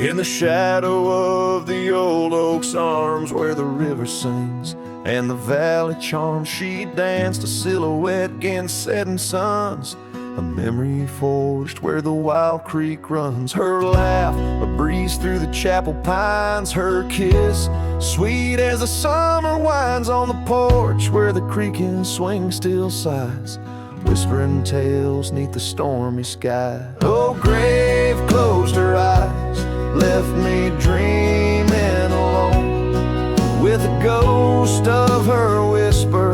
In the shadow of the old oak's arms, where the river sings and the valley charms, she danced a silhouette against setting suns, a memory forged where the wild creek runs. Her laugh, a breeze through the chapel pines, her kiss, sweet as the summer winds on the porch where the creaking swing still sighs, whispering tales neath the stormy sky. Oh, grave closed her eyes, left me dreaming alone, with the ghost of her whisper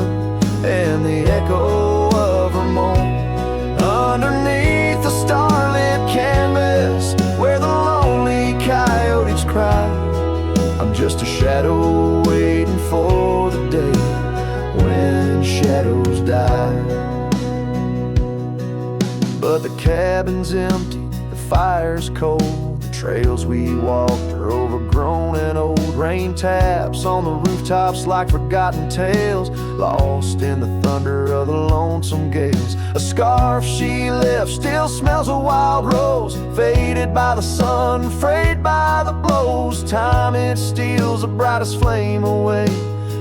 and the echo of her moan. Underneath the starlit canvas where the lonely coyotes cry, I'm just a shadow waiting for the day when shadows die. But the cabin's empty, the fire's cold, the trails we walked are overgrown and old. Rain taps on the rooftops like forgotten tales, lost in the thunder of the lonesome gales. A scarf she left still smells a wild rose, faded by the sun, frayed by the blows. Time it steals the brightest flame away,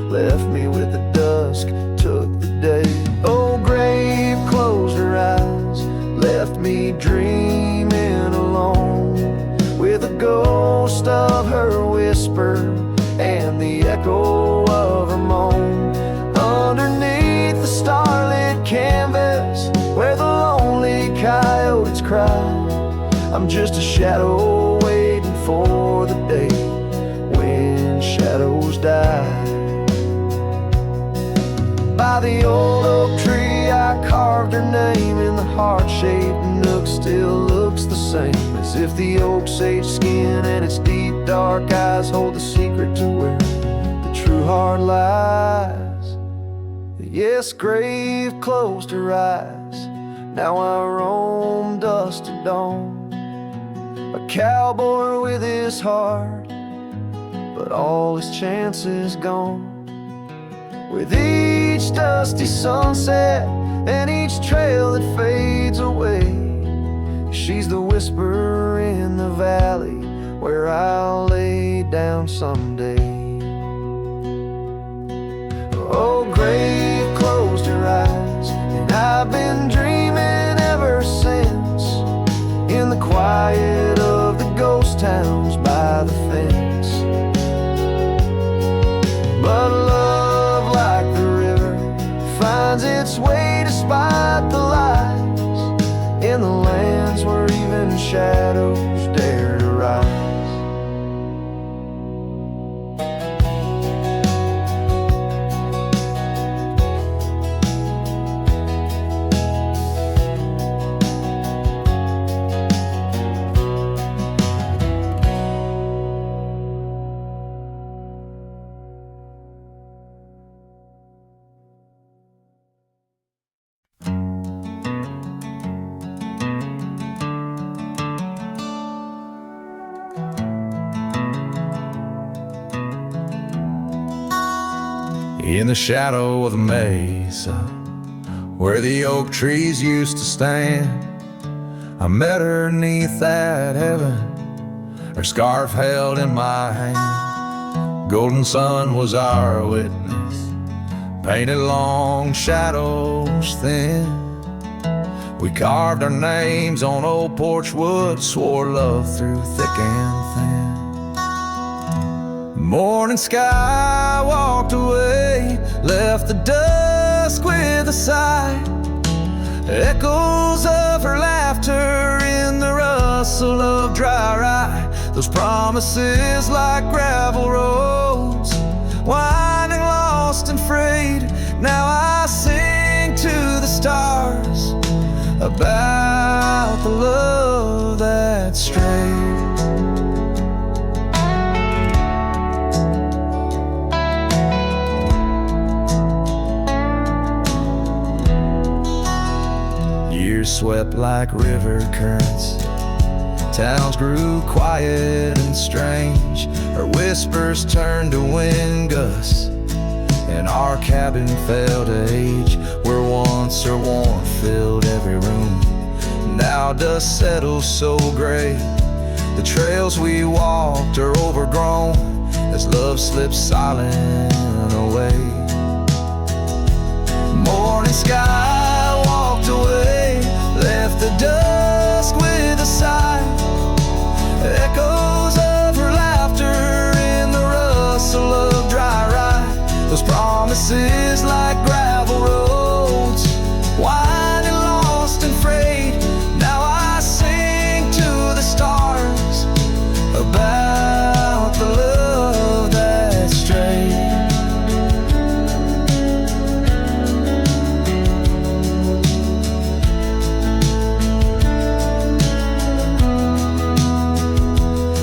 left me with the dusk, took the day. Oh, grave closed her eyes, left me dreaming alone, with the ghost of her whisper and the echo of her moan. Underneath the starlit canvas where the lonely coyotes cry, I'm just a shadow waiting for the day when shadows die. By the old oak tree I carved her name in the heart-shaped nook, still looks the same, as if the oak sage skin and its deep dark eyes hold the secret to where the true heart lies. Yes, grave closed her eyes, now I roam dusk to dawn, a cowboy with his heart, but all his chances gone. With each dusty sunset and each trail that fades away, she's the whisper in the valley where I'll lay down someday. Oh, grave closed her eyes, and I've been dreaming ever since, in the quiet of the ghost towns by the fence. But love, like the river, finds its way despite the lies, in the lands where even shadows dare to rise. In the shadow of the mesa where the oak trees used to stand, I met her 'neath that heaven, her scarf held in my hand. Golden sun was our witness, painted long shadows thin. We carved our names on old porch wood, swore love through thick and thin. Morning sky walked away, left the dusk with a sigh, echoes of her laughter in the rustle of dry rye. Those promises like gravel roads, winding lost and frayed. Now I sing to the stars about the love that strayed. Years swept like river currents, towns grew quiet and strange. Her whispers turned to wind gusts, and our cabin fell to age, where once her warmth filled every room. Now dust settles so gray, The trails we walked are overgrown as love slips silent away. Morning sky walked away, left the dusk with a sigh. Echoes of her laughter in the rustle of dry rye. Those promises like gravel roads, winding lost and frayed. Now I sing to the stars about the love that strayed.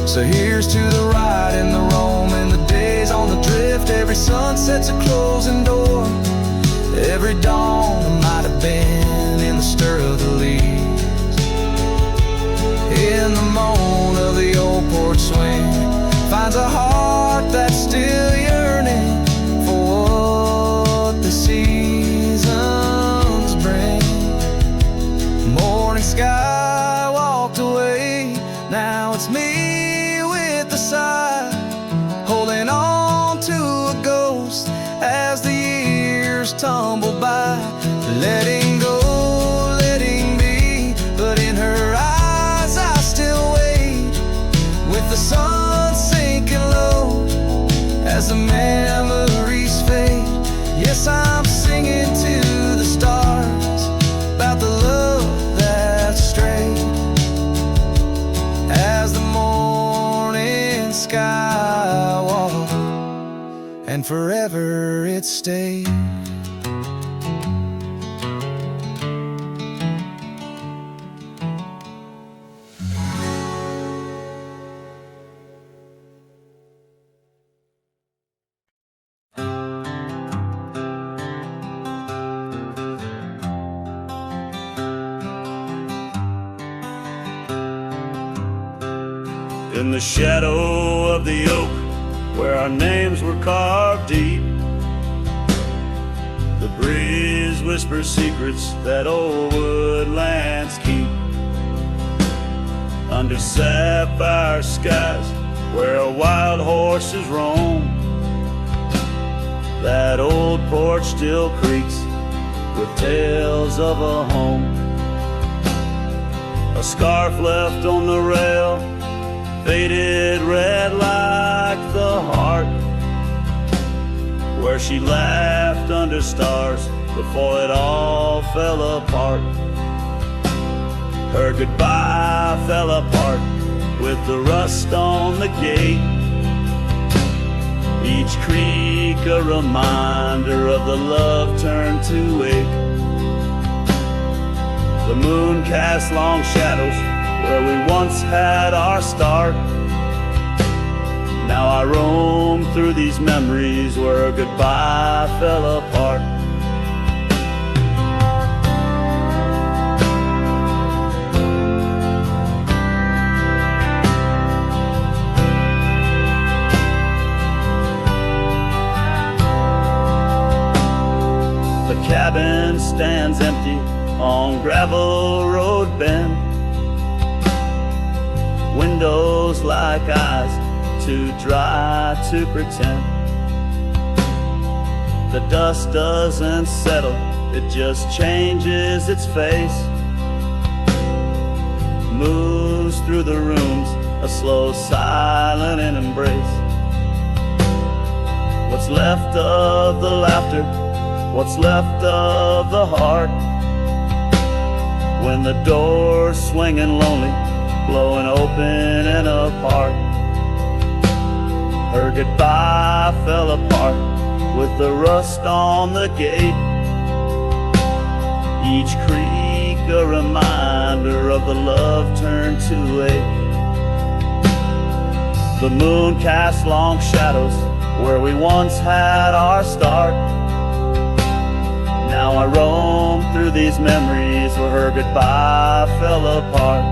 So here's to the ride and the roam and the days on the drift. Every sunset's a closing door. Every dawn might have been in the stir of the leaves. In the moan of the old porch swing finds a heart that's still yearning for what the seasons bring. Morning sky walked away, now it's me with the sigh, holding on to a ghost as the years tumble by. Letting go, letting be, but in her eyes I still wait, with the sun sinking low as the memories fade. Yes, I'm singing to the stars about the love that strayed. As the morning sky walked, and forever it stayed. In the shadow of the oak, where our names were carved deep, the breeze whispers secrets that old woodlands keep. Under sapphire skies, where wild horses roam, that old porch still creaks with tales of a home. A scarf left on the rail, faded red like the heart where she laughed under stars before it all fell apart. Her goodbye fell apart with the rust on the gate, each creak a reminder of the love turned to ache. The moon cast long shadows where we once had our start. Now I roam through these memories where goodbye fell apart. The cabin stands empty on gravel road bend, windows like eyes too dry to pretend. The dust doesn't settle, it just changes its face, moves through the rooms, a slow silent embrace. What's left of the laughter, what's left of the heart, when the door's swinging lonely, blowing open and apart. Her goodbye fell apart with the rust on the gate, each creak a reminder of the love turned to ache. The moon casts long shadows where we once had our start. Now I roam through these memories where her goodbye fell apart.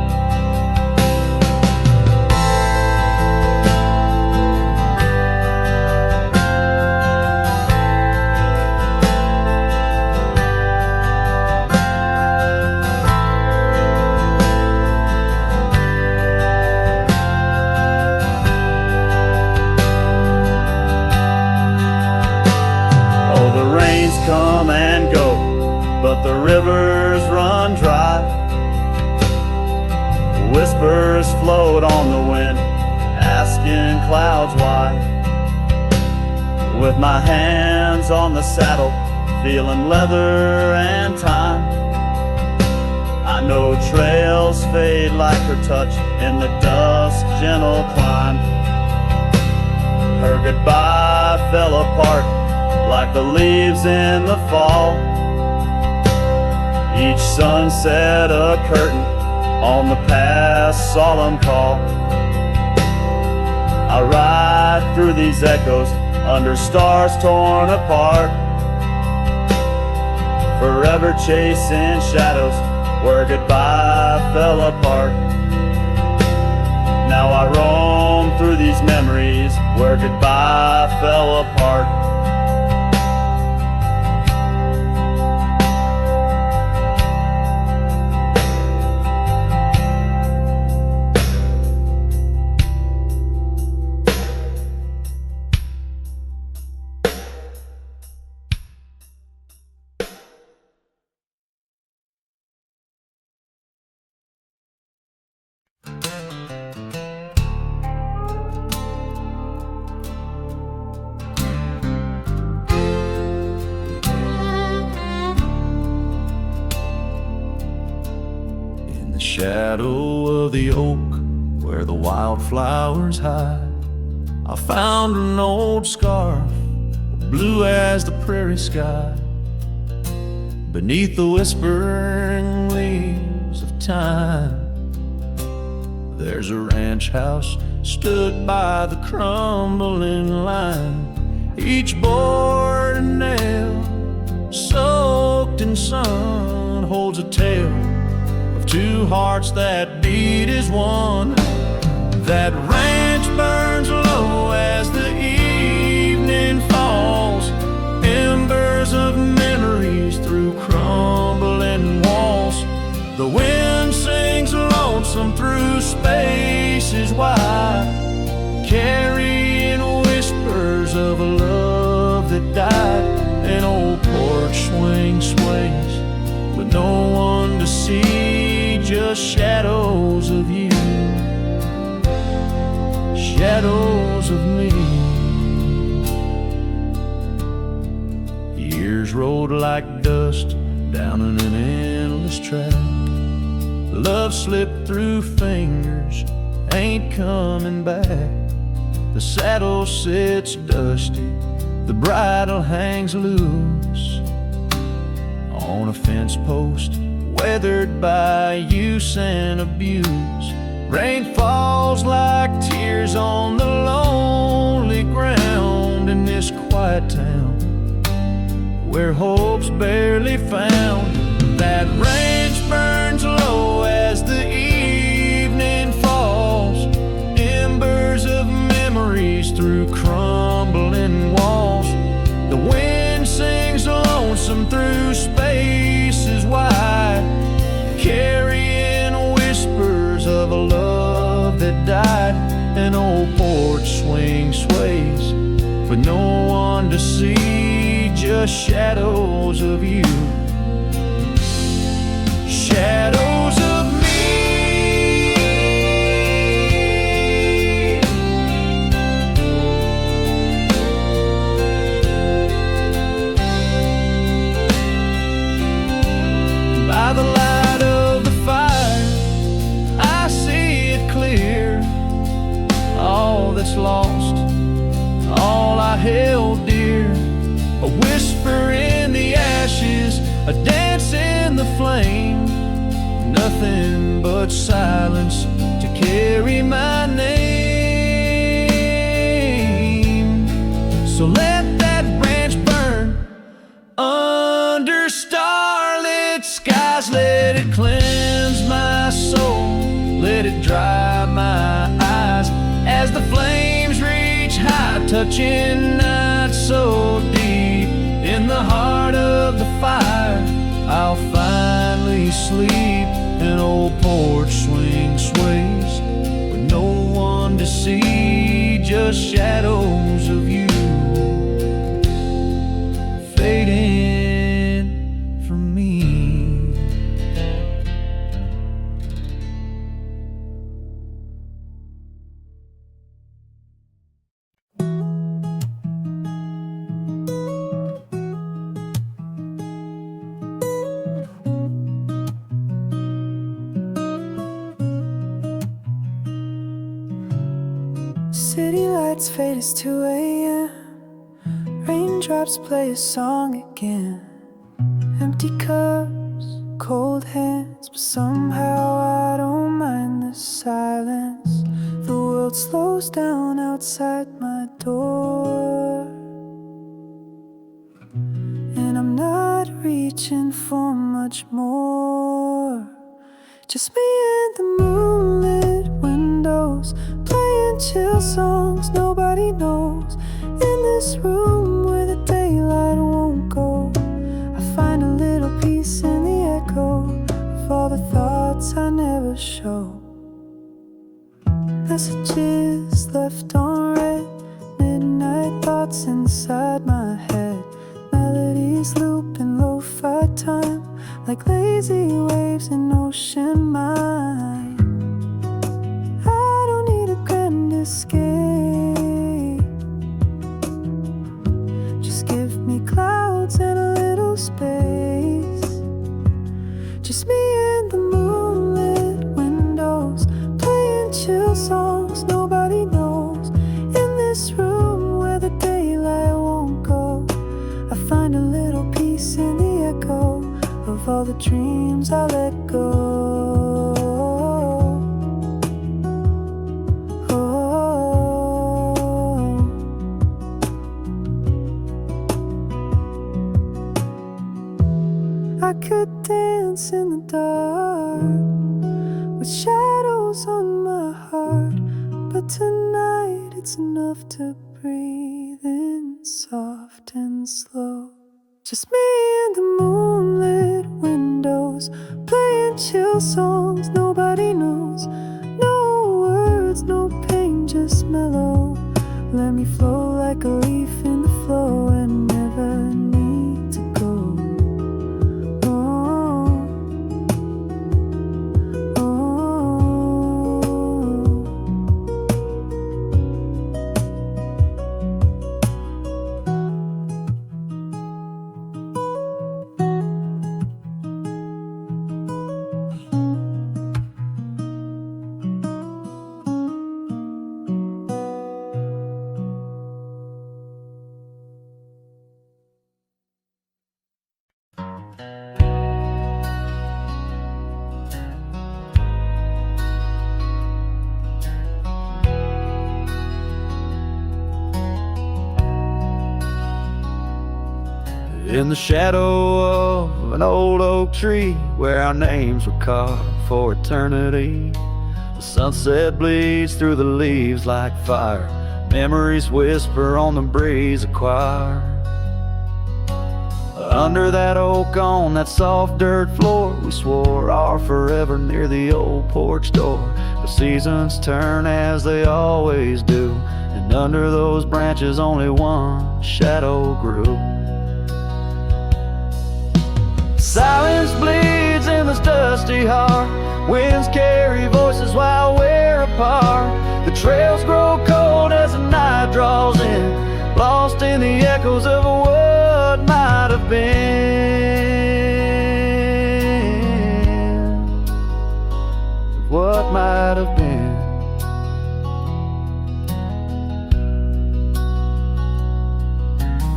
the rivers run dry. Whispers float on the wind, asking clouds why. With my hands on the saddle, feeling leather and time, I know trails fade like her touch in the dusk gentle climb. Her goodbye fell apart like the leaves in the fall. Each sunset a curtain on the past solemn call. I ride through these echoes under stars torn apart, forever chasing shadows where goodbye fell apart. Now I roam through these memories where goodbye fell apart. Shadow of the oak where the wildflowers hide, I found an old scarf, blue as the prairie sky. Beneath the whispering leaves of time, there's a ranch house stood by the crumbling line. Each board and nail soaked in sun holds a tale of two hearts that beat as one. That ranch burns low as the evening falls, embers of memories through crumbling walls. The wind sings lonesome through spaces wide, carrying whispers of a love that died. An old porch swing sways with no one to see, just shadows of you, shadows of me. Years rolled like dust down in an endless track. Love slipped through fingers, ain't coming back. The saddle sits dusty, the bridle hangs loose on a fence post, weathered by use and abuse. Rain falls like tears on the lonely ground in this quiet town where hope's barely found. That ranch burns low as the evening falls, embers of memories through crumbling walls. The wind sings lonesome through spaces wide, carrying whispers of a love that died. An old porch swing sways with no one to see, just shadows of you, shadows of me. By the light of the fire, I see it clear. All that's lost, all I held dear, a whisper in the ashes, a dance in the flame, nothing but silence to carry my name. So let that branch burn under starlit skies, let it cleanse my soul, let it dry my eyes as the flames reach high, touching night so deep. In the heart of the fire, I'll finally sleep. An old porch swing sways with no one to see, just shadows of you fading from me. lights fade, it's 2 a.m. Raindrops play a song again. Empty cups, cold hands, but somehow I don't mind the silence. The world slows down outside my door, and I'm not reaching for much more. Just me and the moonlit windows, playing chill songs nobody knows. In this room where the daylight won't go, I find a little peace in the echo of all the thoughts I never show. Messages left on read, midnight thoughts inside my head. Melodies loop in lo-fi time, like lazy waves in ocean mind. I don't need a grand escape, just give me clouds and a little space. Just me and the moonlit windows, playing chill songs nobody knows. In this room where the daylight won't go, I find a little peace in the echo of all the dreams I let go. I could dance in the dark with shadows on my heart, but tonight it's enough to breathe in soft and slow. Just me and the moonlit windows, playing chill songs nobody knows. No words, no pain, just mellow. Let me flow like a leaf in the flow and never need to go. Oh, In the shadow of an old oak tree, where our names were carved for eternity, the sunset bleeds through the leaves like fire. Memories whisper on the breeze, a choir. Under that oak, on that soft dirt floor, we swore our forever near the old porch door. The seasons turn as they always do, and under those branches only one shadow grew. Silence bleeds in this dusty heart. Winds carry voices while we're apart. The trails grow cold as the night draws in, lost in the echoes of what might have been. What might have been.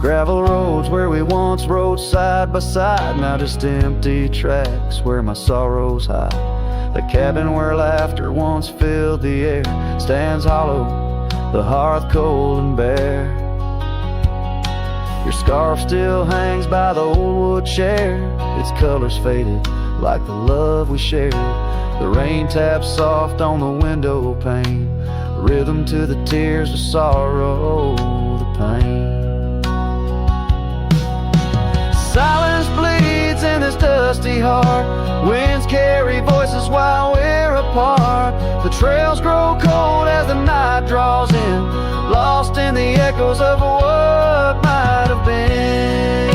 Gravel roads where we once rode side by side, now just empty tracks where my sorrows hide. The cabin where laughter once filled the air stands hollow, the hearth cold and bare. Your scarf still hangs by the old wood chair, its colors faded like the love we shared. The rain taps soft on the window pane, rhythm to the tears of sorrow, the pain. Silence bleeds in this dusty heart. Winds carry voices while we're apart. The trails grow cold as the night draws in, lost in the echoes of what might have been.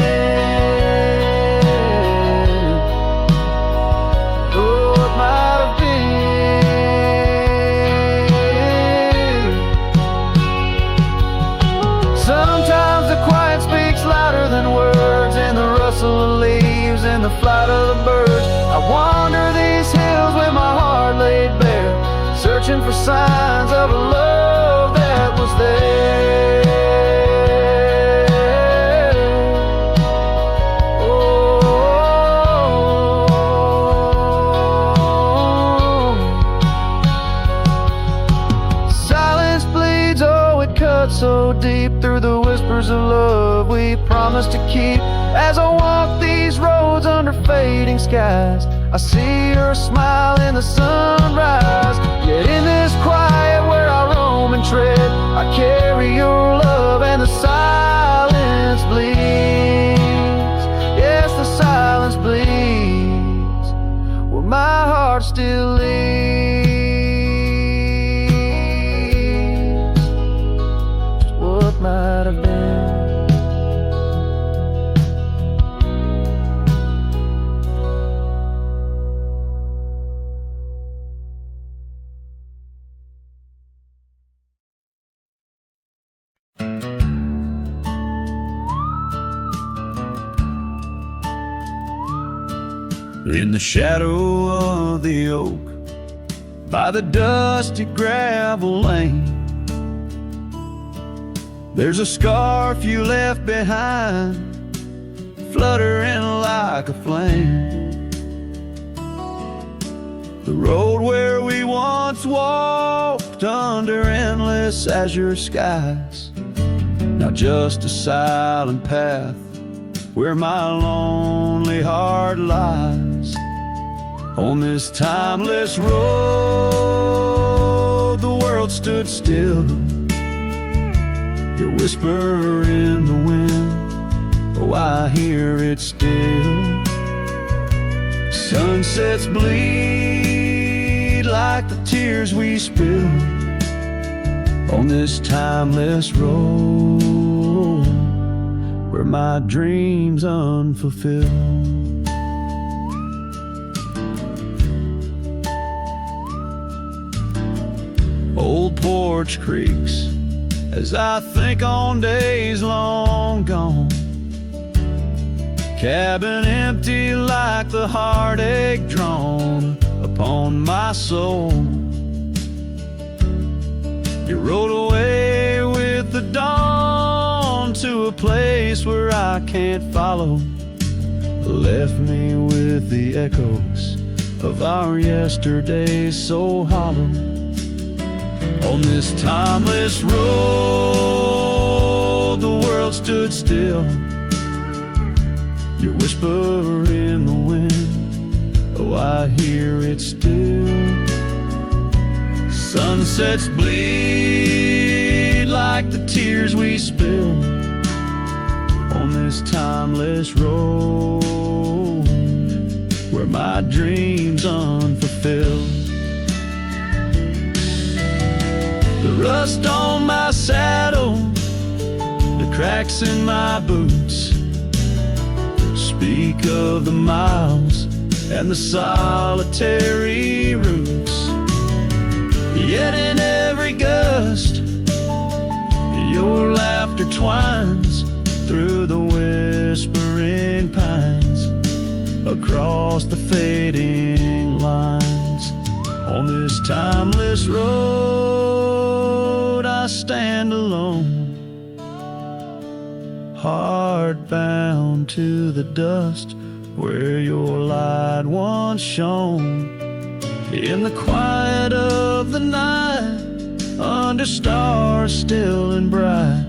Oh, what might have been. Sometimes the quiet speaks louder than words, in the rustle of leaves and the flight of the birds. I wander these hills with my heart laid bare, searching for signs of a love that was there. promise to keep. As I walk these roads under fading skies, I see your smile in the sunrise. Yet in this quiet where I roam and tread, I carry your love and the silence bleeds. Yes, the silence bleeds where my heart still leaves. Just what might have been. In the shadow of the oak, by the dusty gravel lane, there's a scarf you left behind, fluttering like a flame. The road where we once walked under endless azure skies, now just a silent path where my lonely heart lies. On this timeless road, the world stood still, your whisper in the wind, oh, I hear it still. Sunsets bleed like the tears we spill on this timeless road, where my dreams unfulfilled. Old porch creaks as I think on days long gone, cabin empty like the heartache drawn upon my soul. You rode away with the dawn to a place where I can't follow, left me with the echoes of our yesterdays so hollow. On this timeless road, the world stood still, your whisper in the wind, oh, I hear it still. Sunsets bleed like the tears we spill on this timeless road, where my dreams unfulfilled. The rust on my saddle, the cracks in my boots, speak of the miles and the solitary routes. Yet in every gust, your laughter twines through the whispering pines, across the fading lines. On this timeless road, I stand alone, heart bound to the dust where your light once shone. In the quiet of the night, under stars still and bright,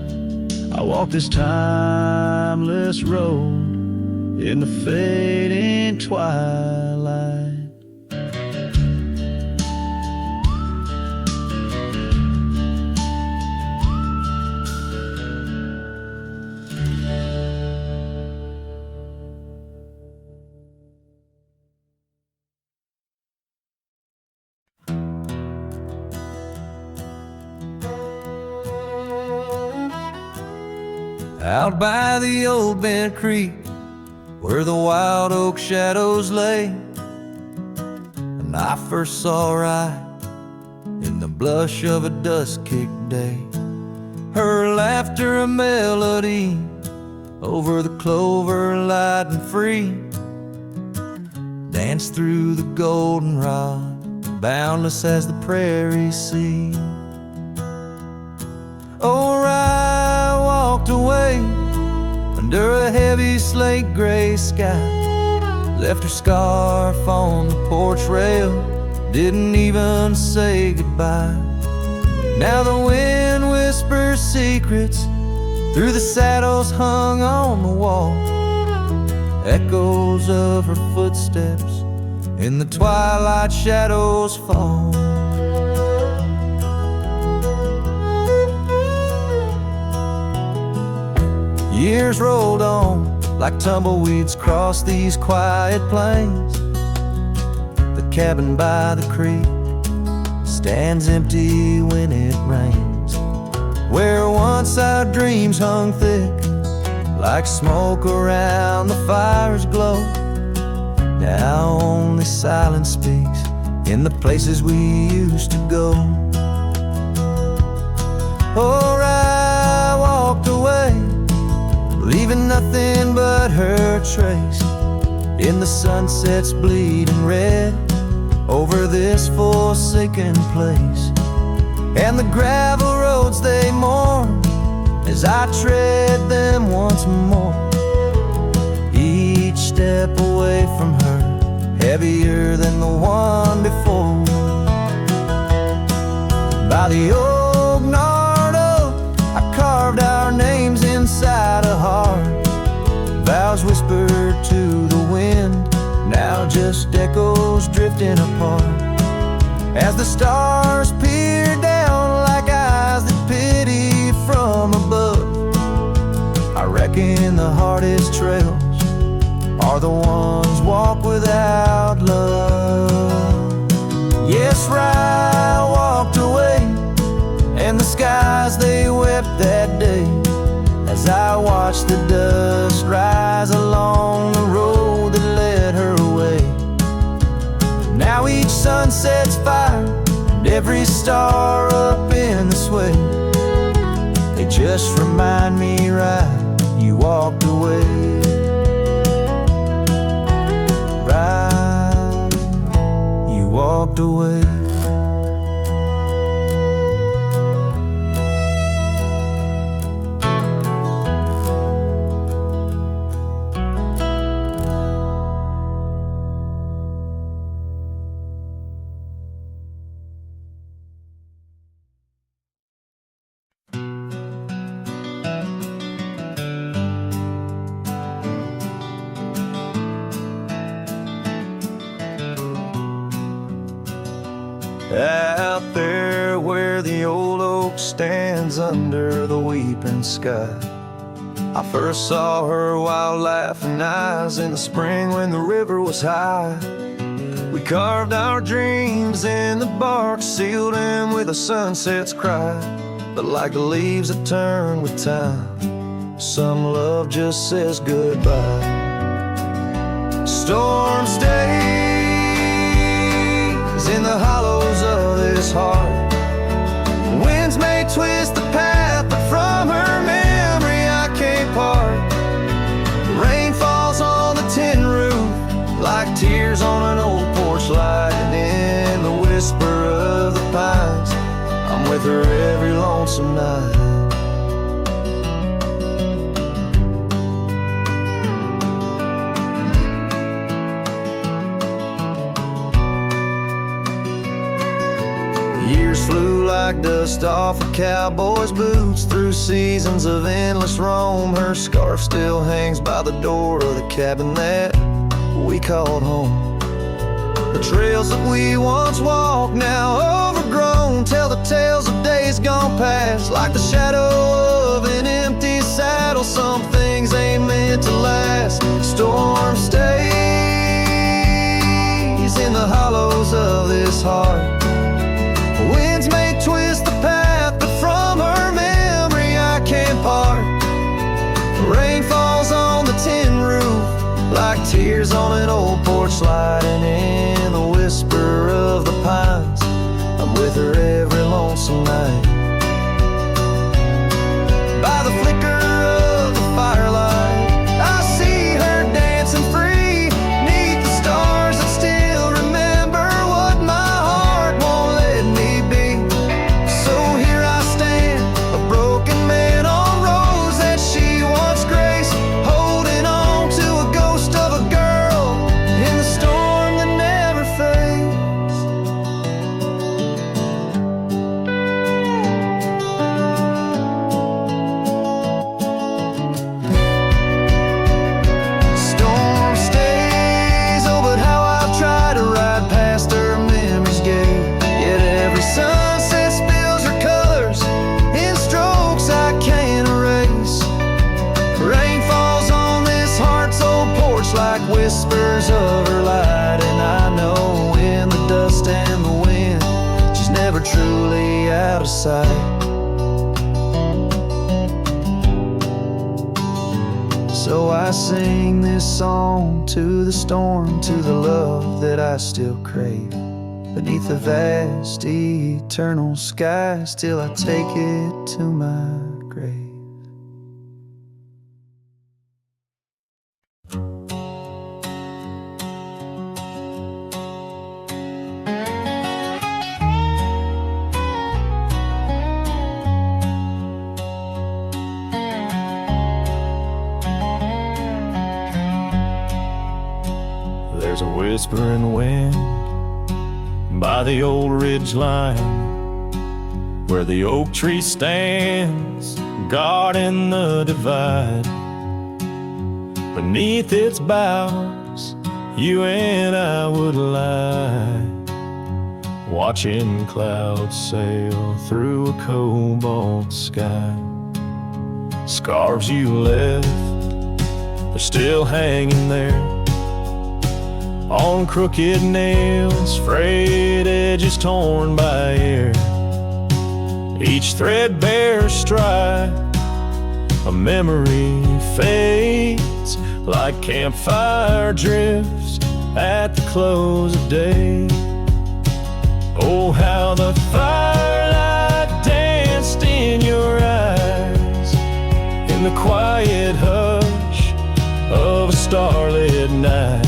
I walk this timeless road in the fading twilight. Out by the old bent creek, where the wild oak shadows lay, and I first saw right in the blush of a dust-kicked day, her laughter a melody over the clover light and free, danced through the goldenrod, boundless as the prairie sea. Oh, I walked away under a heavy slate gray sky, left her scarf on the porch rail, didn't even say goodbye. Now the wind whispers secrets through the saddles hung on the wall, echoes of her footsteps in the twilight shadows fall. Years rolled on like tumbleweeds crossed these quiet plains. The cabin by the creek stands empty when it rains, where once our dreams hung thick like smoke around the fire's glow. Now only silence speaks in the places we used to go. Or I walked away, leaving nothing but her trace in the sunset's bleeding red over this forsaken place. And the gravel roads they mourn as I tread them once more, each step away from her heavier than the one before. By the old gnarled oak I carved our names inside a heart, vows whispered to the wind, now just echoes drifting apart. As the stars peer down like eyes that pity from above, I reckon the hardest trails are the ones walked without love. Yes, Rye walked away, and the skies they wept that day as I watched the dust rise along the road that led her away. Now each sunset's fire and every star up in the sway, they just remind me, right, you walked away. Right, you walked away. Out there where the old oak stands under the weeping sky, I first saw her wild laughing eyes in the spring when the river was high. We carved our dreams in the bark, sealed them with a sunset's cry. But like the leaves that turn with time, some love just says goodbye. Storm stays in the hollows of this heart. Winds may twist the path, but from her memory I can't part. The rain falls on the tin roof like tears on an old porch light, and in the whisper of the pines I'm with her every lonesome night. Years flew like dust off a cowboy's boots through seasons of endless roam. Her scarf still hangs by the door of the cabin that we called home. The trails that we once walked, now overgrown, tell the tales of days gone past. Like the shadow of an empty saddle, some things ain't meant to last. Storm stays in the hollows of this heart. Winds may twist the path, but from her memory I can't part. Rain falls on the tin roof like tears on an old porch light, and in the whisper of the pines I'm with her every lonesome night. By the flicker of the firelight I see her dancing free, 'neath the stars that still remember what my heart won't let me be. So here I stand, a broken man on roads that she once graced, holding on to a ghost of a girl in the storm sing this song to the storm, to the love that I still crave. Beneath the vast eternal skies, till I take it to my grave. There's a whispering wind by the old ridge line, where the oak tree stands guarding the divide. Beneath its boughs you and I would lie, watching clouds sail through a cobalt sky. Scarves you left, they're still hanging there on crooked nails, frayed edges torn by air. Each threadbare stripe, a memory fades like campfire drifts at the close of day. Oh, how the firelight danced in your eyes in the quiet hush of a starlit night.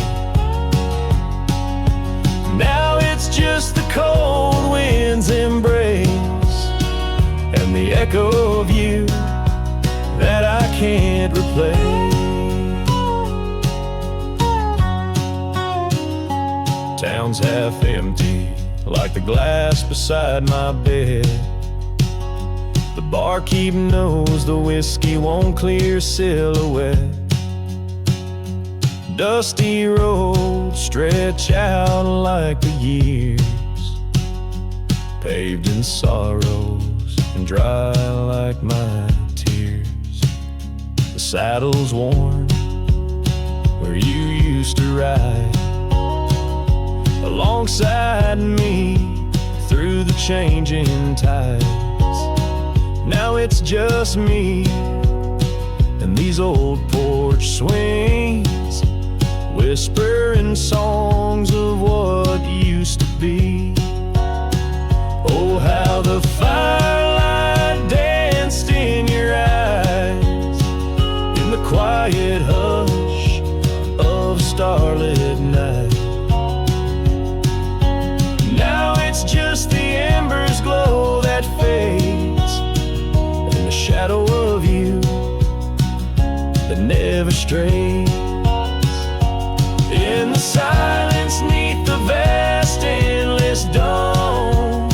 Now it's just the cold wind's embrace and the echo of you that I can't replace. Town's half empty, like the glass beside my bed. The barkeep knows the whiskey won't clear silhouette. Dusty roads stretch out like the years, paved in sorrows and dry like my tears. The saddle's worn where you used to ride alongside me through the changing tides. Now it's just me and these old porch swings, whispering songs of what used to be. Oh, how the firelight danced in your eyes in the quiet hush of starlit night. Now it's just the embers glow that fades and the shadow of you that never strays. In the silence neath the vast endless dome,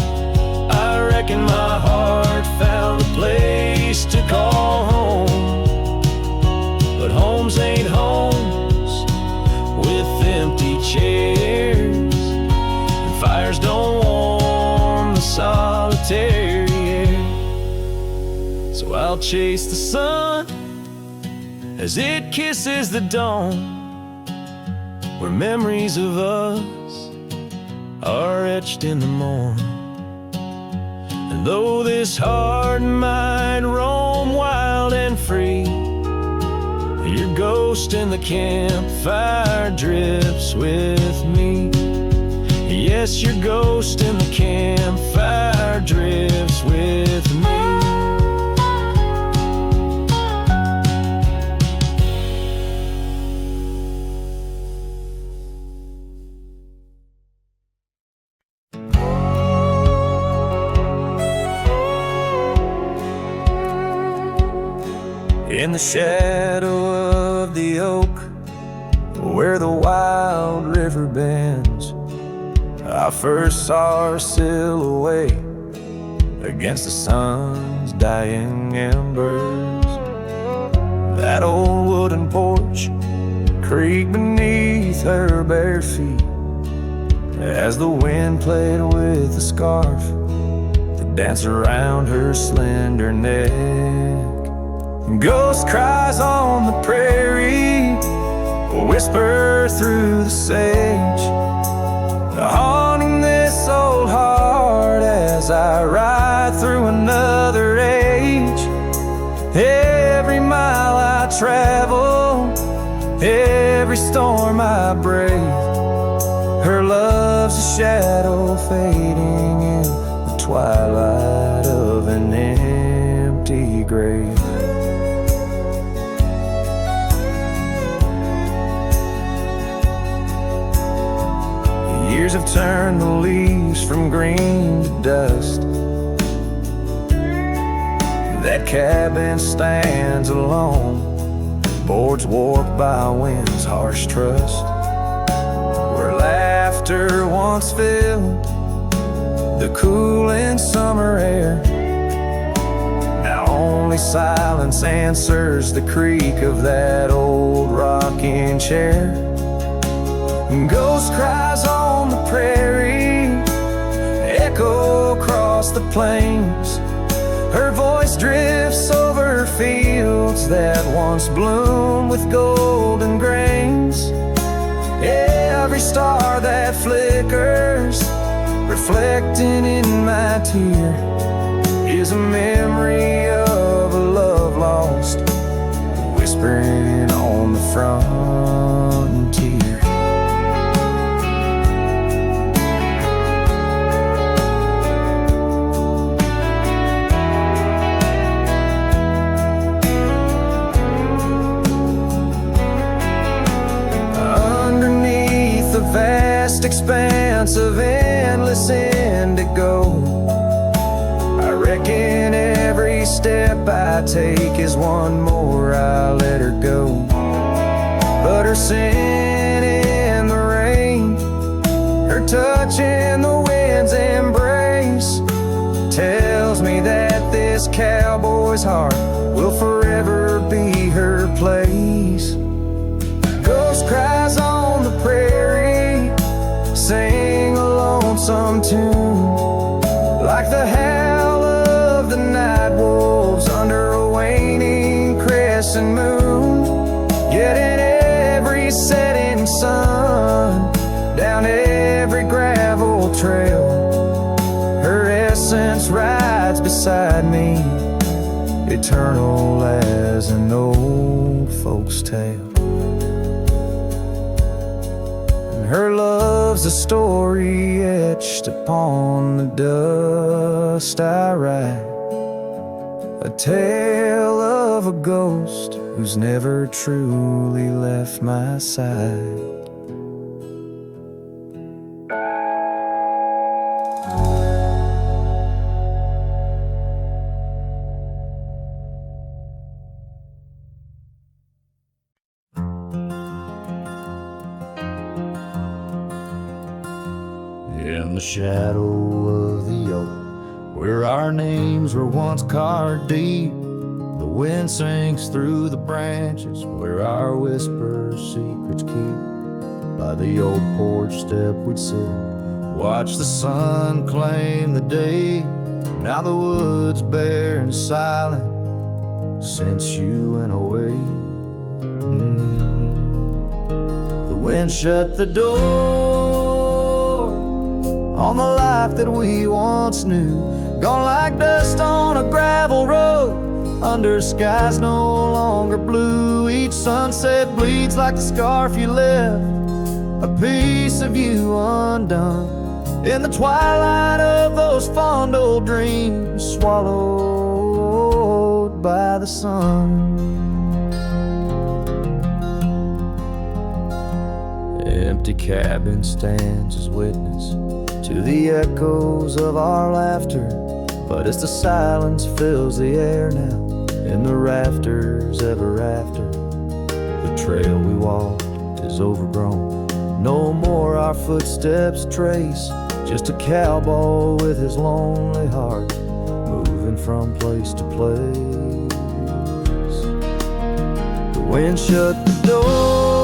I reckon my heart found a place to call home. But homes ain't homes with empty chairs, and fires don't warm the solitary air. So I'll chase the sun as it kisses the dawn, where memories of us are etched in the morn. And though this heart might roam wild and free, your ghost in the campfire drifts with me. Yes, your ghost in the campfire drifts with me. In the shadow of the oak, where the wild river bends, I first saw her silhouette against the sun's dying embers. That old wooden porch creaked beneath her bare feet as the wind played with the scarf that danced around her slender neck. Ghost cries on the prairie whisper through the sage, haunting this old heart as I ride through another age. Every mile I travel I breathe. Her love's a shadow fading in the twilight of an empty grave. Years have turned the leaves from green to dust. That cabin stands alone, boards warped by wind's harsh trust. Where laughter once filled the cooling summer air, now only silence answers the creak of that old rocking chair. Ghost cries on the prairie echo across the plains. Her voice drifts over fields that once bloomed with golden grains. Every star that flickers, reflecting in my tear, is a memory of a love lost, whispering on the frontier. Vast expanse of endless indigo, I reckon every step I take is one more I let her go. But her scent in the rain, her touch in the wind's embrace, tells me that this cowboy's heart will forever be her place. Ghost cries on the prairie, sing a lonesome tune, like the howl of the night wolves under a waning crescent moon. Yet in every setting sun, down every gravel trail, her essence rides beside me, eternal as an old folk's tale. Her love's a story etched upon the dust I write, a tale of a ghost who's never truly left my side. In the shadow of the oak, where our names were once carved deep, the wind sinks through the branches, where our whispers secrets keep. By the old porch step we'd sit, watch the sun claim the day. Now the wood's bare and silent since you went away. The wind shut the door on the life that we once knew, gone like dust on a gravel road, under skies no longer blue. Each sunset bleeds like the scarf you left, a piece of you undone, in the twilight of those fond old dreams, swallowed by the sun. Empty cabin stands as witness to the echoes of our laughter, but as the silence fills the air now, in the rafters ever after, the trail we walked is overgrown. No more our footsteps trace, just a cowboy with his lonely heart, moving from place to place. The wind shut the door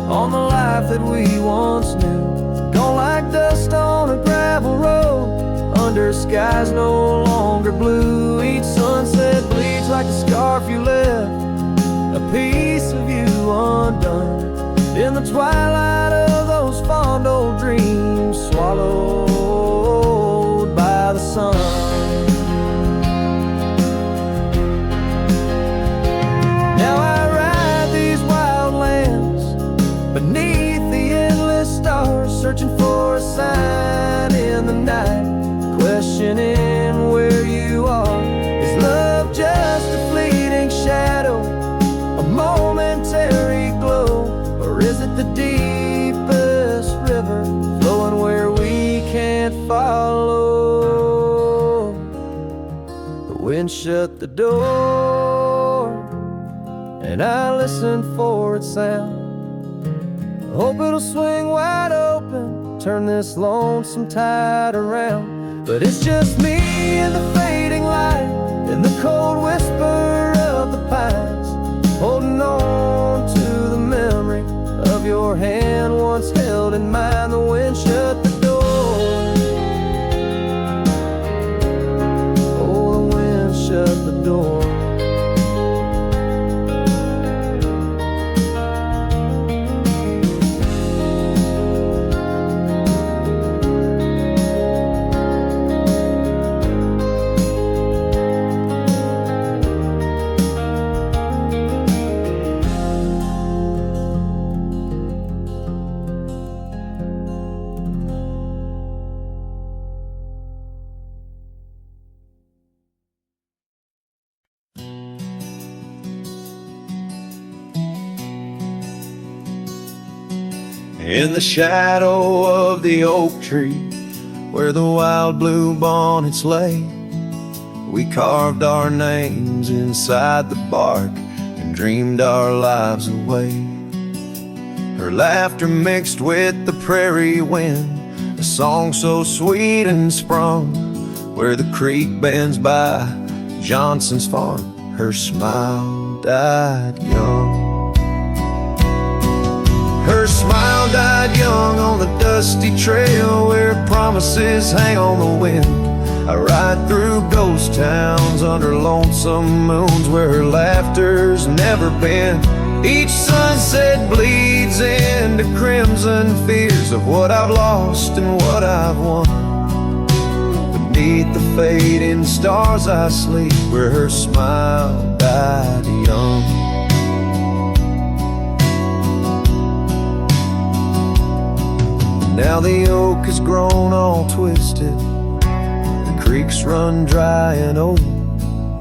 on the life that we once knew, gone like dust on a gravel road, under skies no longer blue. Each sunset bleeds like the scarf you left, a piece of you undone, in the twilight of those fond old dreams, swallowed by the sun. Now I ride these wild lands wind shut the door, and I listen for its sound. Hope it'll swing wide open, turn this lonesome tide around. But it's just me and the fading light, and the cold whisper of the pines, holding on to the memory of your hand once held in mine. The wind shut the door. Oh, the wind shut the door. In the shadow of the oak tree, where the wild blue bonnets lay, we carved our names inside the bark and dreamed our lives away. Her laughter mixed with the prairie wind, a song so sweet and sprung, where the creek bends by Johnson's farm. Her smile died young. Her smile died young on the dusty trail where promises hang on the wind. I ride through ghost towns under lonesome moons where her laughter's never been. Each sunset bleeds into crimson fears of what I've lost and what I've won. Beneath the fading stars I sleep where her smile died young. Now the oak has grown all twisted, the creeks run dry and old,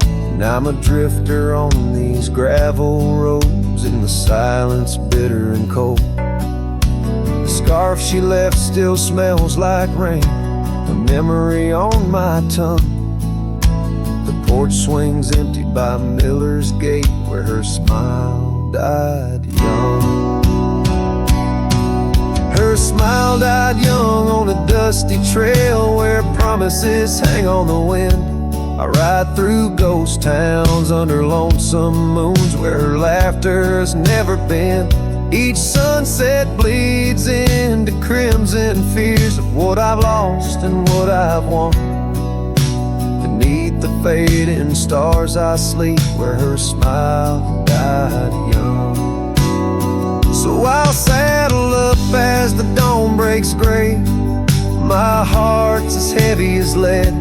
and I'm a drifter on these gravel roads in the silence bitter and cold. The scarf she left still smells like rain, a memory on my tongue. The porch swings empty by Miller's gate where her smile died young. Her smile died young on a dusty trail where promises hang on the wind. I ride through ghost towns under lonesome moons where her laughter's never been. Each sunset bleeds into crimson fears of what I've lost and what I've won. Beneath the fading stars I sleep where her smile died young. So I'll saddle up as the dawn breaks gray. My heart's as heavy as lead,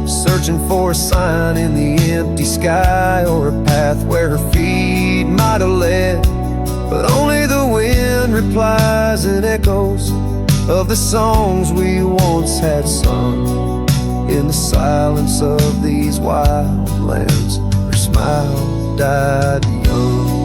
searching for a sign in the empty sky or a path where her feet might have led. But only the wind replies in echoes of the songs we once had sung. In the silence of these wild lands, her smile died young.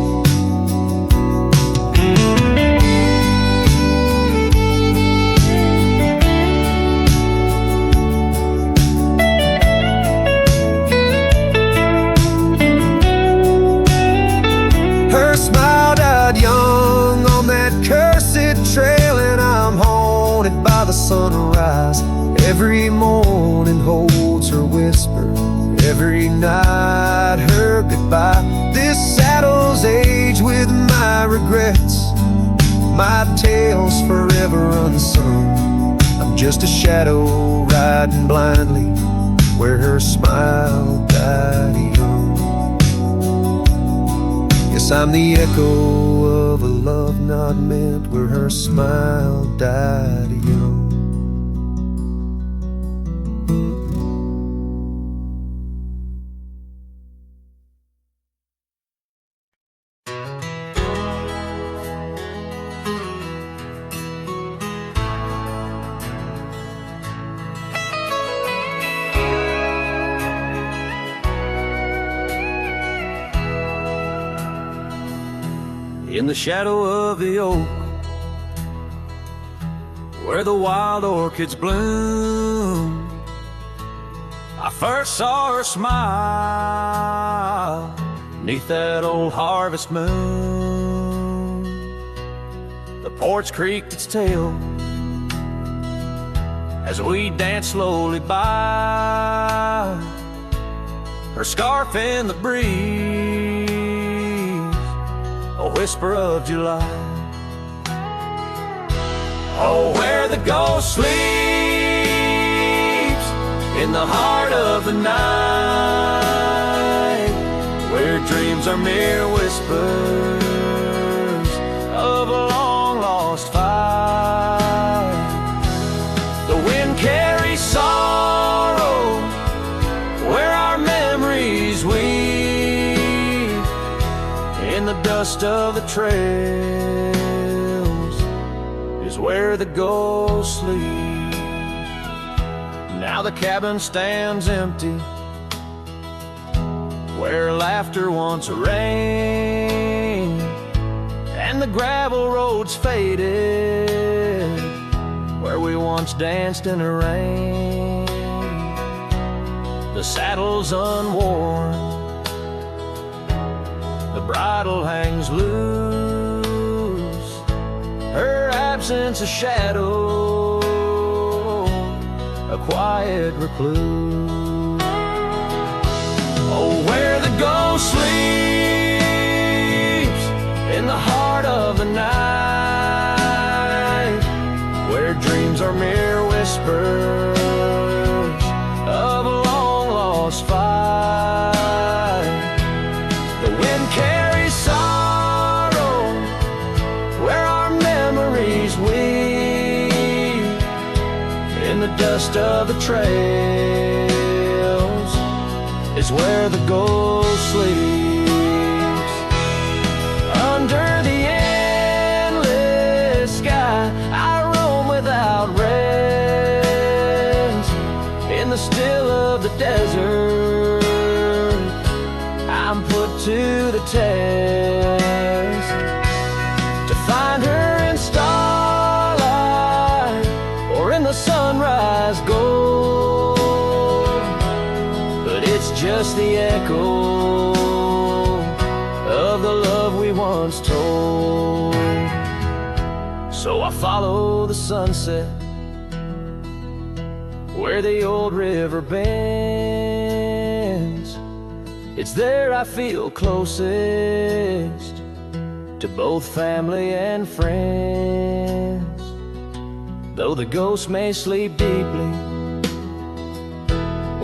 Her smile died young on that cursed trail, and I'm haunted by the sunrise. Every morning holds her whisper, every night her goodbye. This saddle's aged with my regrets, my tale's forever unsung. I'm just a shadow riding blindly where her smile died young. Yes, I'm the echo of a love not meant where her smile died young. In the shadow of the oak, where the wild orchids bloom, I first saw her smile 'neath that old harvest moon. The porch creaked its tail as we danced slowly by, her scarf in the breeze, a whisper of July. Oh, where the ghost sleeps in the heart of the night, where dreams are mere whispers of a long-lost fight. The wind carries sorrow where our memories weave, in the dust of the trails is where the ghost sleeps. Now the cabin stands empty, where laughter once reigned, and the gravel roads faded, where we once danced in the rain. The saddle's unworn, the bridle hangs loose, her absence a shadow, a quiet recluse. Oh, where the ghost sleeps in the heart of the night, where dreams are mere whispers of a long-lost fight. The wind carries sorrow where our memories weave, in the dust of the trails is where the ghost sleeps. Under the endless sky I roam without rest, in the still of the desert I'm put to the test, to find her in starlight or in the sunrise gold. But it's just the echo of the love we once told. So I follow the sunset where the old river bends. It's there I feel closest to both family and friends. Though the ghost may sleep deeply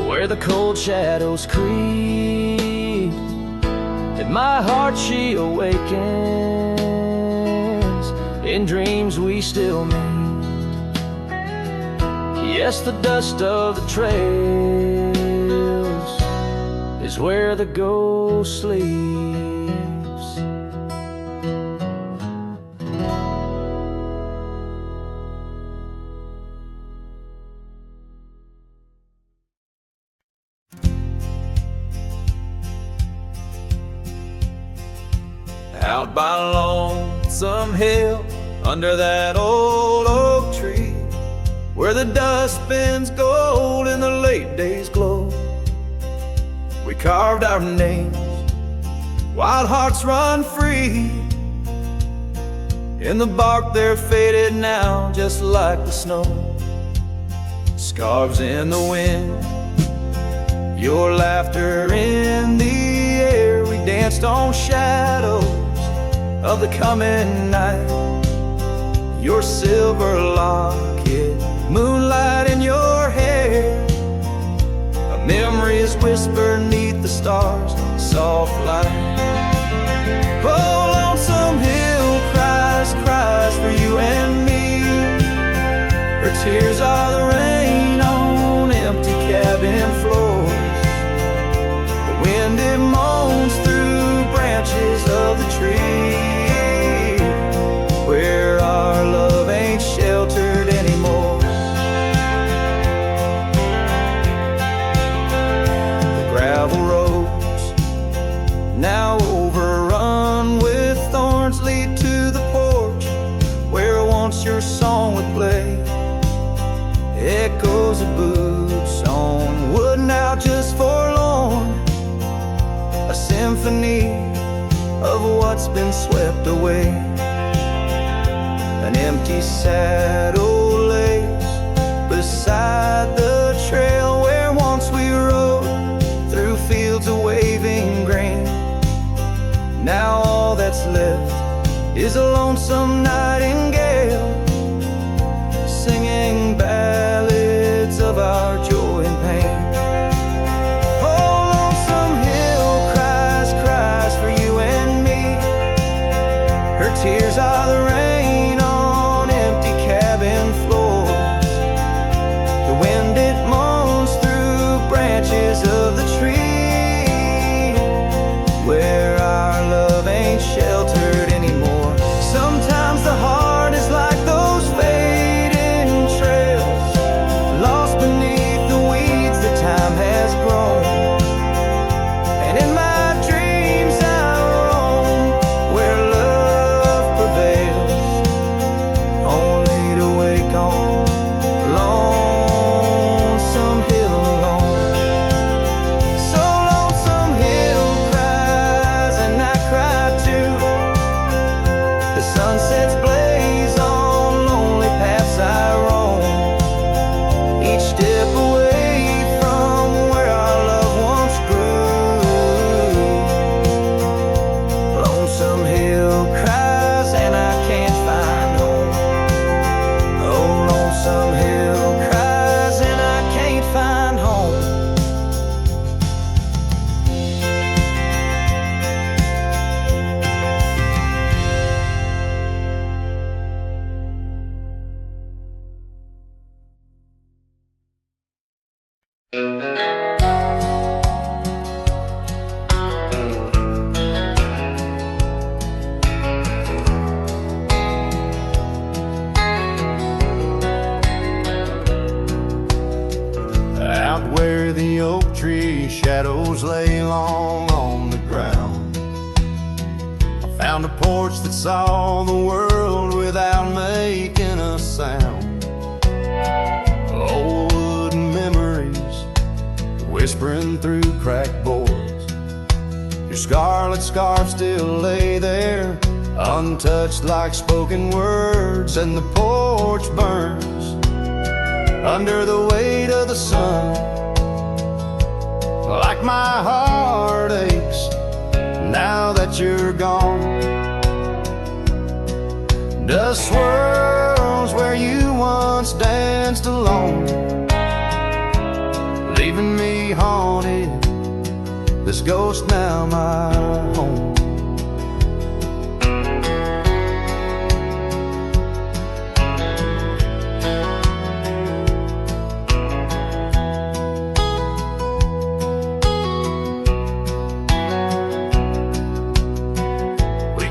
where the cold shadows creep, in my heart she awakens, in dreams we still meet. Yes, the dust of the trails is where the ghost sleeps. Out by Lonesome Hill, under that old oak tree, where the dust spins gold in the late day's glow, we carved our names, wild hearts run free. In the bark they're faded now, just like the snow. Scarves in the wind, your laughter in the air. We danced on shadows of the coming night, your silver locket, moonlight in your hair. A memory is whispered neath the stars, soft light. Oh, Lonesome Hill cries, cries for you and me. Her tears are the rain on empty cabin floors. The wind it moans through branches of the tree, where our love ain't sheltered anymore. The gravel roads, now overrun with thorns, lead to the porch where once your song would play. Echoes of boots on wood now empty saddle lays beside the trail where once we rode through fields of waving grain. Now all that's left is a lonesome nightingale singing ballads of our joy and pain. Oh, lonesome hill cries, cries for you and me. Her tears are the rain on empty cabin floors. The wind, it moans through branches of the tree where our love ain't sheltered anymore. Sometimes the heart is like those fading trails, lost beneath the weeds that time has grown. And in my dreams I roam where love prevails, only to wake on lonesome hill alone. So lonesome hill cries and I cry too. The sunsets blaze on lonely paths I roam, each step away from where our love once grew. Lonesome hill cries and I can't find home. Oh, lonesome hill cries and I can't find home. Out where the oak tree shadows lay long on the ground, I found a porch that saw the world without making a sound. Old wooden memories whispering through cracked boards. Your scarlet scarf still lay there, untouched like spoken words, and the porch burns under the weight of the sun, like my heart aches now that you're gone. Dust swirls where you once danced alone, leaving me haunted, this ghost now my home.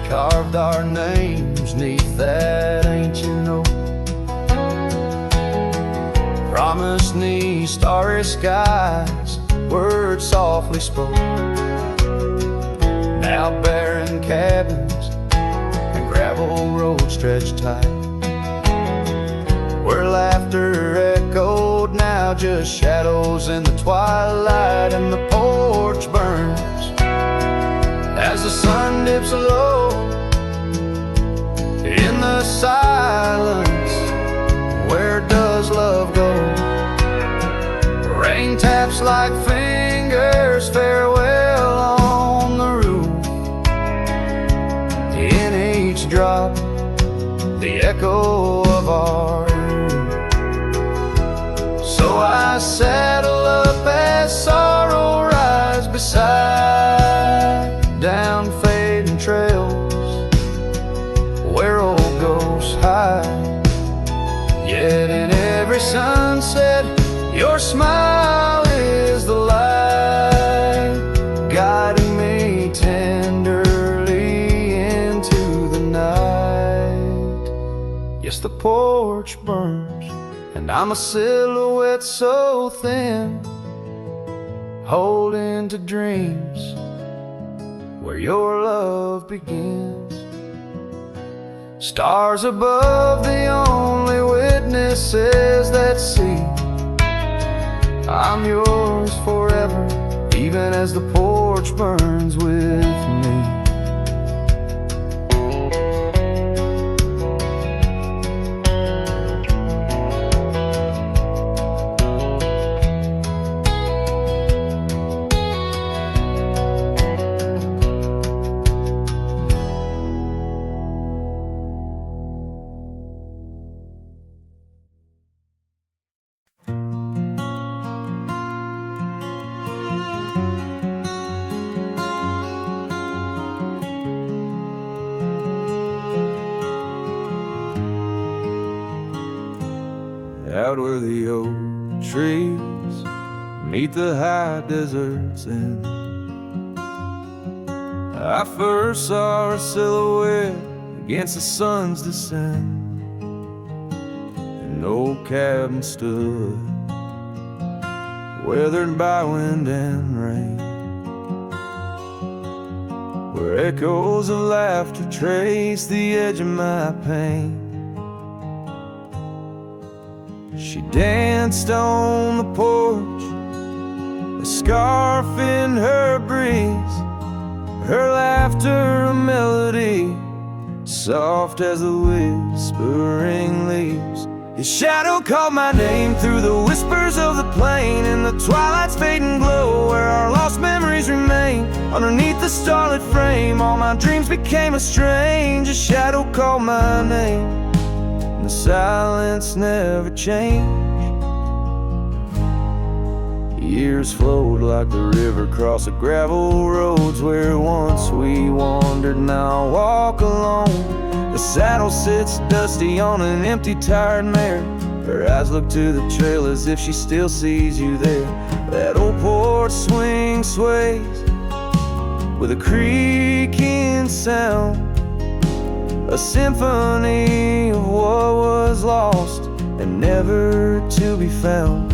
Carved our names neath that ancient oak, promised me starry skies, words softly spoke. Now barren cabins and gravel roads stretch tight, where laughter echoed, now just shadows in the twilight. And the porch burns as the sun dips low in the silence. Where does love go? Rain taps like fingers, farewell on the roof. In each drop, the echo of our youth. So I saddle up as sorrow rides beside down fading trails where old ghosts hide. Yet in every sunset, your smile is the light, guiding me tenderly into the night. Yes, the porch burns, and I'm a silhouette so thin, holding to dreams where your love begins. Stars above, the only witnesses that see I'm yours forever, even as the porch burns with me. out where the oak trees meet the high deserts end. I first saw her silhouette against the sun's descent. An old cabin stood, weathered by wind and rain, where echoes of laughter trace the edge of my pain. She danced on the porch, a scarf in her breeze, her laughter a melody, soft as the whispering leaves. His shadow called my name through the whispers of the plain, in the twilight's fading glow where our lost memories remain. Underneath the starlit frame, all my dreams became a strange. A shadow called my name, and the silence never changed. Years flowed like the river across the gravel roads where once we wandered, now I walk alone. The saddle sits dusty on an empty, tired mare. Her eyes look to the trail as if she still sees you there. That old porch swing sways with a creaking sound, a symphony of what was lost and never to be found.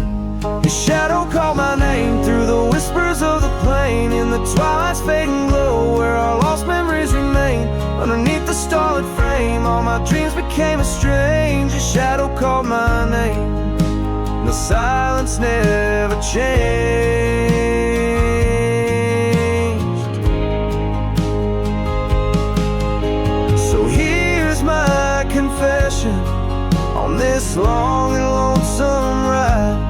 His shadow called my name through the whispers of the plain, in the twilight's fading glow where our lost memories remain. Underneath the starlit frame, all my dreams became a strange. A shadow called my name, and the silence never changed. So here's my confession on this long and lonesome ride.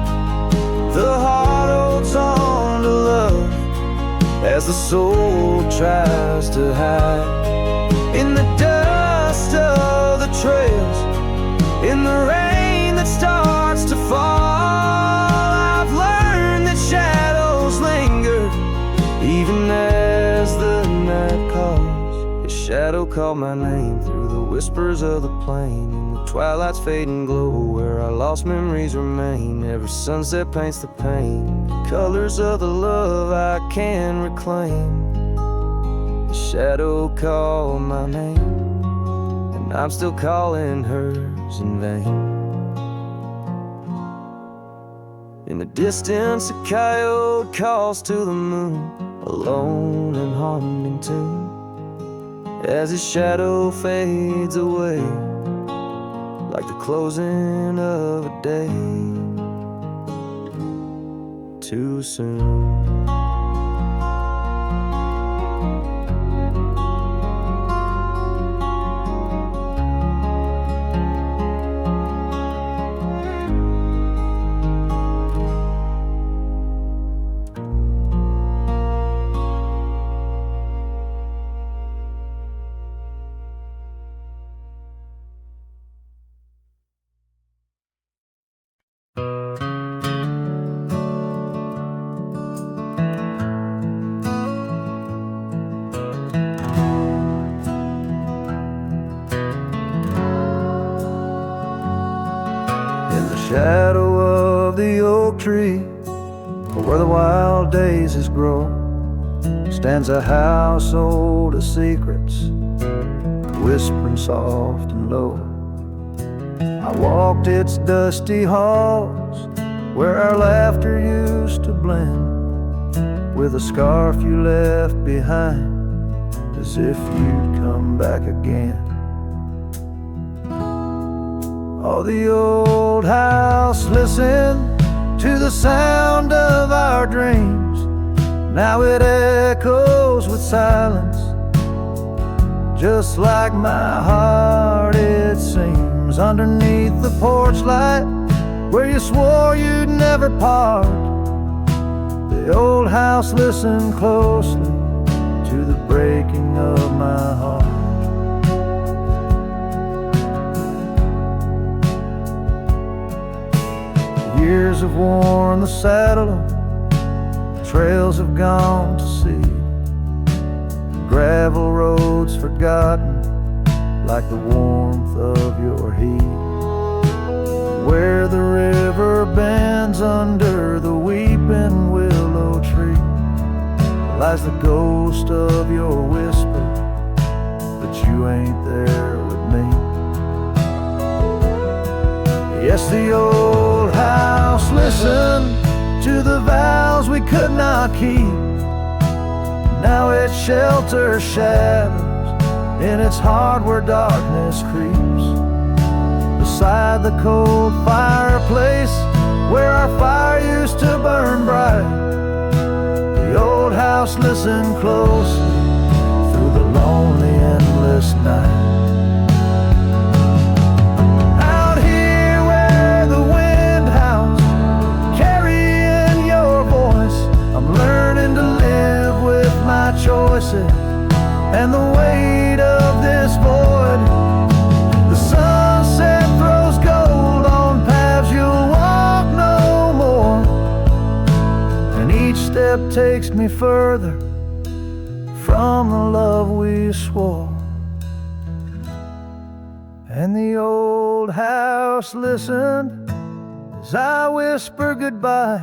The heart holds on to love as the soul tries to hide. In the dust of the trails, in the rain that starts to fall, I've learned that shadows linger even as the night calls. A shadow called my name through the whispers of the plain, in the twilight's fading glow where our lost memories remain. Every sunset paints the pain, the colors of the love I can reclaim. The shadow called my name, and I'm still calling hers in vain. In the distance a coyote calls to the moon, a lone and haunting tune, as his shadow fades away like the closing of a day too soon. Shadow of the oak tree, where the wild daisies grow, stands a house old of secrets, whispering soft and low. I walked its dusty halls, where our laughter used to blend with a scarf you left behind, as if you'd come back again. Oh, the old house listened to the sound of our dreams. Now it echoes with silence, just like my heart it seems. Underneath the porch light, where you swore you'd never part, the old house listened closely to the breaking of my heart. Years have worn the saddle, trails have gone to seed, gravel roads forgotten like the warmth of your heat. Where the lies the ghost of your whisper, but you ain't there with me. Yes, the old house listened to the vows we could not keep. Now it shelters shadows in its heart where darkness creeps. Beside the cold fireplace where our fire used to burn bright, the old house listened closely through the lonely, endless night. Out here where the wind howls, carrying your voice, I'm learning to live with my choices and the weight of this void. The sunset throws gold on paths you'll walk no more, and each step takes me further from the love we swore. And the old house listened as I whisper goodbye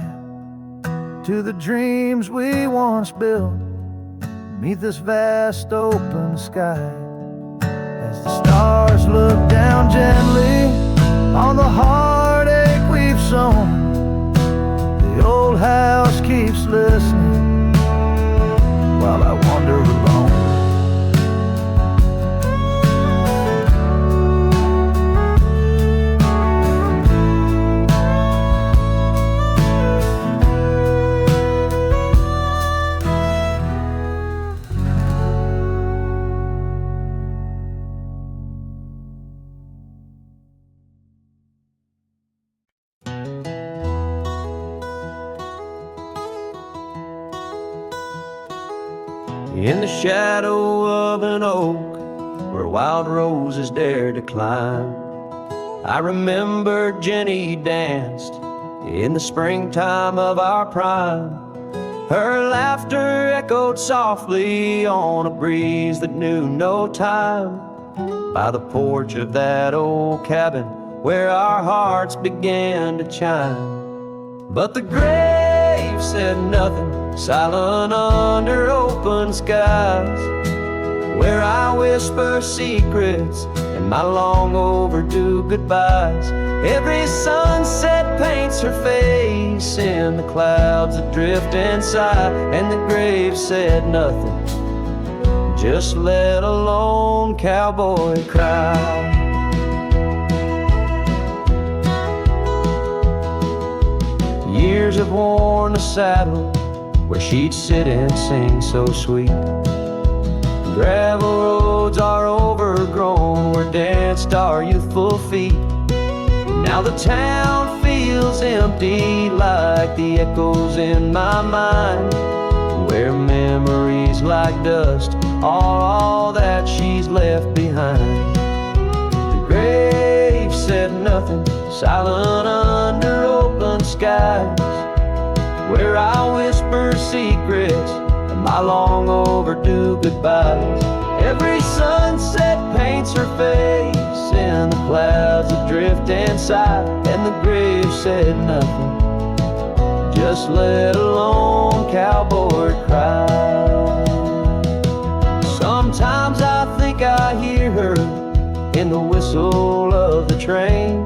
to the dreams we once built beneath this vast open sky. As the stars look down gently on the heartache we've sown, the old house keeps listening while I wander alone. In the shadow of an oak where wild roses dare to climb, I remember Jenny danced in the springtime of our prime. Her laughter echoed softly on a breeze that knew no time, by the porch of that old cabin where our hearts began to chime. But the grave said nothing, silent under open skies, where I whisper secrets and my long overdue goodbyes. Every sunset paints her face in the clouds that drift inside, and the grave said nothing, just let a lone cowboy cry. Years have worn the saddle where she'd sit and sing so sweet. Gravel roads are overgrown where danced our youthful feet. Now the town feels empty like the echoes in my mind, where memories like dust are all that she's left behind. The grave said nothing, silent under open skies, where I whisper secrets and my long overdue goodbyes. Every sunset paints her face in the clouds that drift inside, and the grave said nothing, just let a lone cowboy cry. Sometimes I think I hear her in the whistle of the train,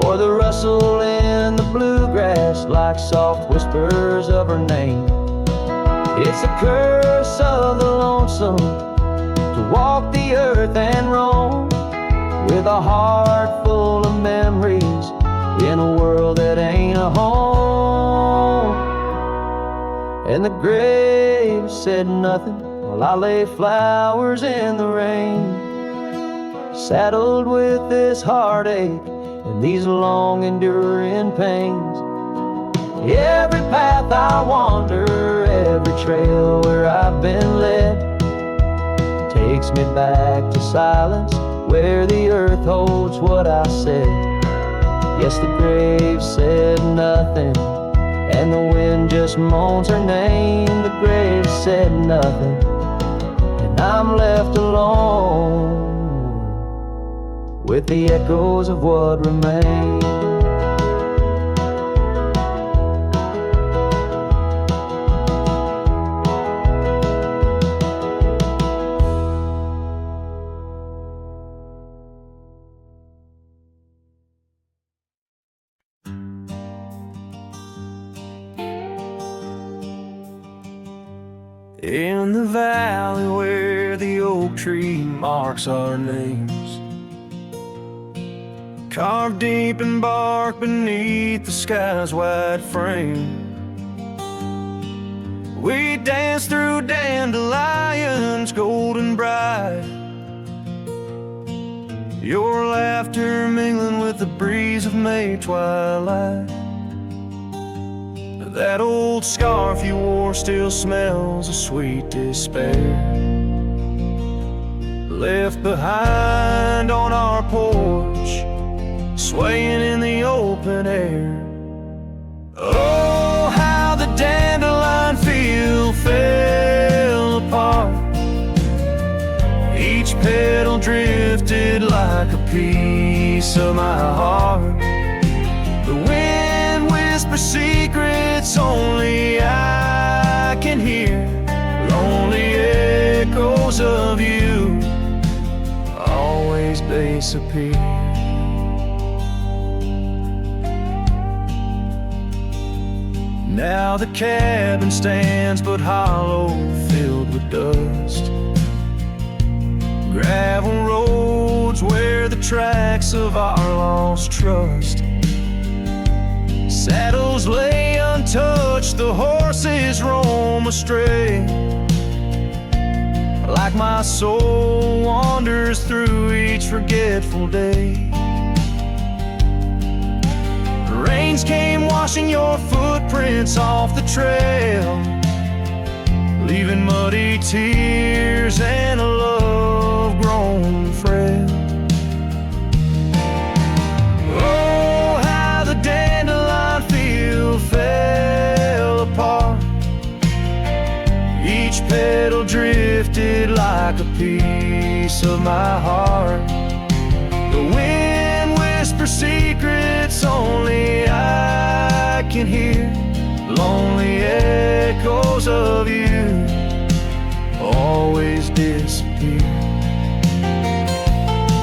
or the rustle in the bluegrass like soft whispers of her name. It's a curse of the lonesome to walk the earth and roam, with a heart full of memories in a world that ain't a home. And the grave said nothing while I lay flowers in the rain, saddled with this heartache and these long enduring pains. Every path I wander, every trail where I've been led, takes me back to silence where the earth holds what I said. Yes, the grave said nothing, and the wind just moans her name. The grave said nothing, and I'm left alone with the echoes of what remains. In the valley where the oak tree marks our names, carved deep in bark beneath the sky's wide frame, we dance through dandelions golden bright, your laughter mingling with the breeze of May twilight. That old scarf you wore still smells of sweet despair, left behind on our porch, swaying in the open air. Oh, how the dandelion field fell apart, each petal drifted like a piece of my heart. The wind whispers secrets only I can hear, lonely echoes of you always disappear. Now the cabin stands but hollow, filled with dust, gravel roads where the tracks of our lost trust. Saddles lay untouched, the horses roam astray, like my soul wanders through each forgetful day. Rains came washing your footprints off the trail, leaving muddy tears and a love grown frail. Oh, how the dandelion field fell apart, each petal drifted like a piece of my heart. The wind whispers secrets only I can hear, lonely echoes of you always disappear.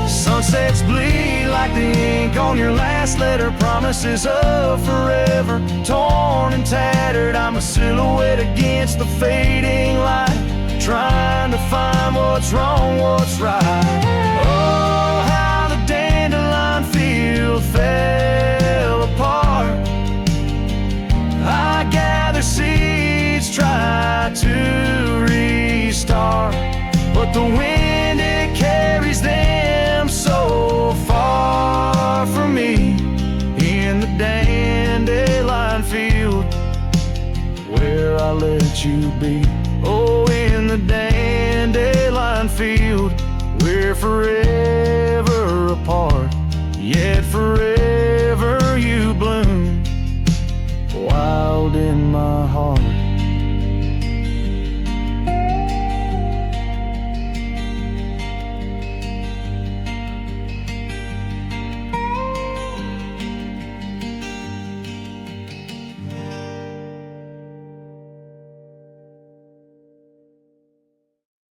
Sunsets bleed like the ink on your last letter, promises of forever, torn and tattered. I'm a silhouette against the fading light, trying to find what's wrong, what's right. Oh, how the dandelion field fell apart, I gather seeds, try to restart, but the wind, it carries them so far from me. In the dandelion field where I let you be. Oh, in the dandelion field we're forever apart, yet forever